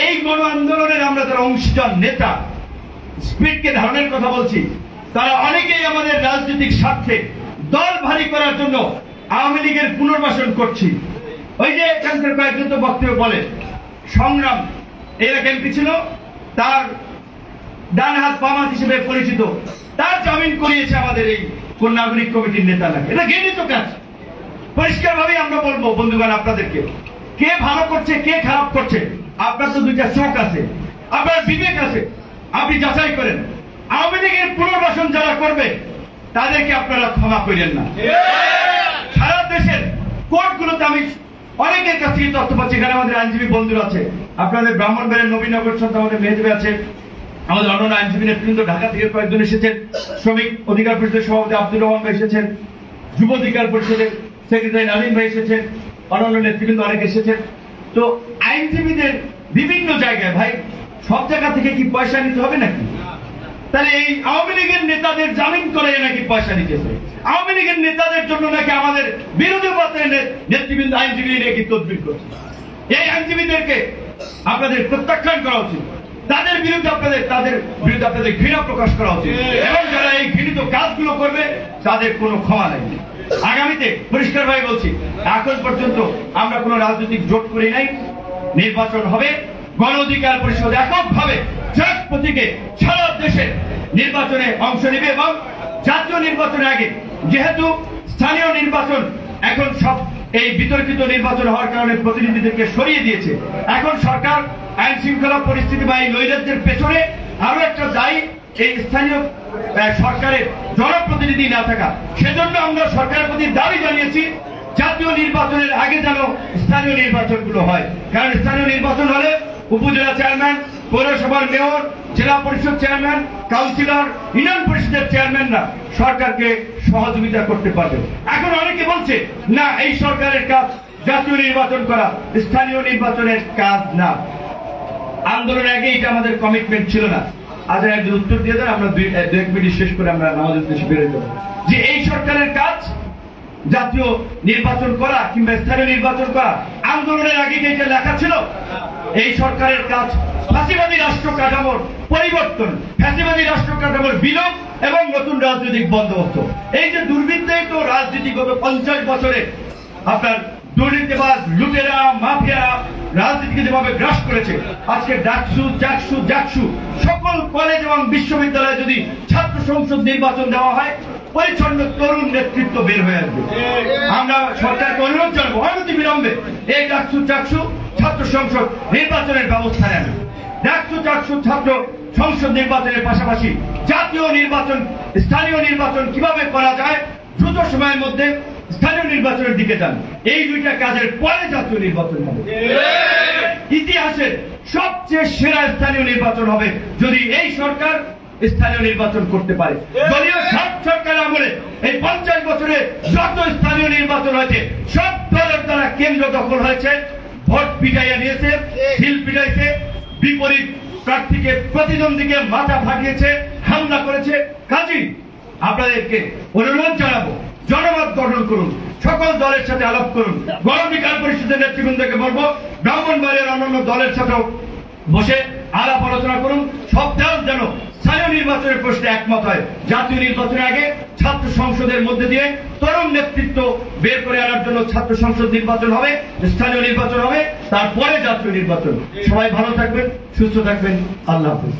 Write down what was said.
এই গণ আন্দোলনের আমরা যারা অংশীদার নেতা স্পিডকে ধারণের কথা বলছি, তারা অনেকেই আমাদের রাজনৈতিক স্বার্থে দল ভারী করার জন্য আওয়ামী লীগের পুনর্বাসন করছি। ওই যে এখানকার কয়েকজন তো বক্তব্য বলে সংগ্রাম এলাকা এমপি ছিল, তার ডান হাত বাম হাত হিসেবে পরিচিত, তার জামিন করিয়েছে আমাদের এই কোন নাগরিক কমিটির নেতারা। এটা ঘৃণিত কাজ। পরিষ্কার ভাবে আমরা বলবো বন্ধুগণ আপনাদেরকে, কে ভালো করছে কে খারাপ করছে, আপনার তো দুইটা চোখ আছে, আপনার বিবেক আছে, আপনি যাচাই করেন। আওয়ামী লীগের পুনর্বাসন যারা করবে তাদেরকে আপনারা ক্ষমা করেন না। সারা দেশের কোর্টগুলোতে আমি অনেকের কাছ থেকে তথ্য পাচ্ছি, এখানে আমাদের আইনজীবী বন্ধুরা আছে, আপনাদের ব্রাহ্মণবাড়িয়ার নবীনগর সন্ধ্যা আমাদের মেহেদী আছে, আমাদের অন্যান্য আইনজীবী নেতৃবৃন্দ ঢাকা থেকে কয়েকজন এসেছেন, শ্রমিক অধিকার পরিষদের সভাপতি আব্দুর রহমান ভাই এসেছেন, যুব অধিকার পরিষদের সেক্রেটারি নালিম ভাই এসেছেন, অন্যান্য নেতৃবৃন্দ অনেক এসেছেন। তো আইনজীবীদের বিভিন্ন জায়গায় ভাই সব জায়গা থেকে কি পয়সা নিতে হবে নাকি? তাহলে এই আওয়ামী লীগের নেতাদের জামিন করে নাকি পয়সা নিতেছে? আওয়ামী লীগের নেতাদের জন্য নাকি আমাদের বিরোধী পক্ষের নেতৃবৃন্দ আইনজীবী নাকি তদবির করছে? এই আইনজীবীদেরকে আপনাদের প্রত্যাখ্যান করা উচিত, তাদের বিরুদ্ধে আপনাদের ঘৃণা প্রকাশ করা উচিত, এবং যারা এই ঘৃণিত কাজগুলো করবে তাদের কোনো ক্ষমা নেই। আগামীতে পরিষ্কার ভাবে বলছি, এখন পর্যন্ত আমরা কোনো রাজনৈতিক জোট করি নাই। নির্বাচন হবে, গণ অধিকার পরিষদ এককভাবে ট্রাক প্রতীকে সারা দেশে নির্বাচনে অংশ নেবে, এবং জাতীয় নির্বাচনের আগে যেহেতু স্থানীয় নির্বাচন এখন সব এই বিতর্কিত নির্বাচন হওয়ার কারণে প্রতিনিধিদেরকে সরিয়ে দিয়েছে, এখন সরকার আইন শৃঙ্খলা পরিস্থিতি বা এই নৈরাজ্যের পেছনে আরো একটা দায়ী এই স্থানীয় সরকারের জনপ্রতিনিধি না থাকা। সেজন্য আমরা সরকারের প্রতি দাবি জানিয়েছি জাতীয় নির্বাচনের আগে যেন স্থানীয় নির্বাচনগুলো হয়, কারণ স্থানীয় নির্বাচন হলে উপজেলা চেয়ারম্যান, পৌরসভার মেয়র, জেলা পরিষদ চেয়ারম্যান, কাউন্সিলর, ইউনিয়ন পরিষদের চেয়ারম্যানরা সরকারকে সহযোগিতা করতে পারবে। এখন অনেকে বলছে না, এই সরকারের কাজ জাতীয় নির্বাচন করা, স্থানীয় নির্বাচনের কাজ না। আন্দোলনের আগে এটা আমাদের কমিটমেন্ট ছিল না। আজ একজন উত্তর দিয়ে দেন, আমরা দুই এক মিনিট শেষ করে আমরা আমাদের দেশে বেরোতে পারবো যে এই সরকারের কাজ জাতীয় নির্বাচন করা কিংবা স্থানীয় নির্বাচন করা। আন্দোলনের আগে যেটা লেখা ছিল, এই সরকারের কাজ ফাঁসিবাদী রাষ্ট্র কাঠামোর পরিবর্তন, ফ্যাসিবাদী রাষ্ট্র কাঠামোর বিলোপ এবং নতুন রাজনৈতিক বন্দোবস্ত। এই যে দুর্বৃত্তায়িত রাজনীতি গত 50 বছরে আপনার দুর্নীতিবাজ লুটেরা মাফিয়ারা রাজনীতিকে যেভাবে গ্রাস করেছে, আজকে জাকসু সকল কলেজ এবং বিশ্ববিদ্যালয়ে যদি ছাত্র সংসদ নির্বাচন দেওয়া হয়, পরিচ্ছন্ন তরুণ নেতৃত্ব বের হয়ে আসবে। আমরা সরকারকে অনুরোধ জানাবো অনতি বিলম্বে এই জাকসু ছাত্র সংসদ নির্বাচনের ব্যবস্থা নেন। জাকসু ছাত্র সংসদ নির্বাচনের পাশাপাশি জাতীয় নির্বাচন, স্থানীয় নির্বাচন কিভাবে করা যায়, দ্রুত সময়ের মধ্যে স্থানীয় নির্বাচনের দিকে যান। এই দুইটা কাজের পরে জাতীয় নির্বাচন হবে। ইতিহাসের সবচেয়ে সেরা স্থানীয় নির্বাচন হবে যদি এই সরকার স্থানীয় নির্বাচন করতে পারে। দলীয় সরকার আমলে এই 50 বছরে যত স্থানীয় নির্বাচন হয়েছে সব দলের দ্বারা কেন্দ্র দখল হয়েছে, ভোট পিটাইয়া নিয়েছে, ঢিল পিটাইছে, বিপরীত প্রার্থীকে প্রতিদ্বন্দ্বীকে মাথা ফাটিয়েছে, হামলা করেছে। কাজেই আপনাদেরকে অনুরোধ জানাবো, জনমত গঠন করুন, সকল দলের সাথে আলাপ করুন। গণ অধিকার পরিষদের নেতৃবৃন্দকে বলবো ব্রাহ্মণবাড়িয়ার অন্যান্য দলের সাথেও বসে আলাপ আলোচনা করুন। সব দল যেন স্থানীয় নির্বাচনের প্রশ্নে একমত হয়। জাতীয় নির্বাচনের আগে ছাত্র সংসদের মধ্যে দিয়ে তরুণ নেতৃত্ব বের করে আনার জন্য ছাত্র সংসদ নির্বাচন হবে, স্থানীয় নির্বাচন হবে, তারপরে জাতীয় নির্বাচন। সবাই ভালো থাকবেন, সুস্থ থাকবেন। আল্লাহ হাফেজ।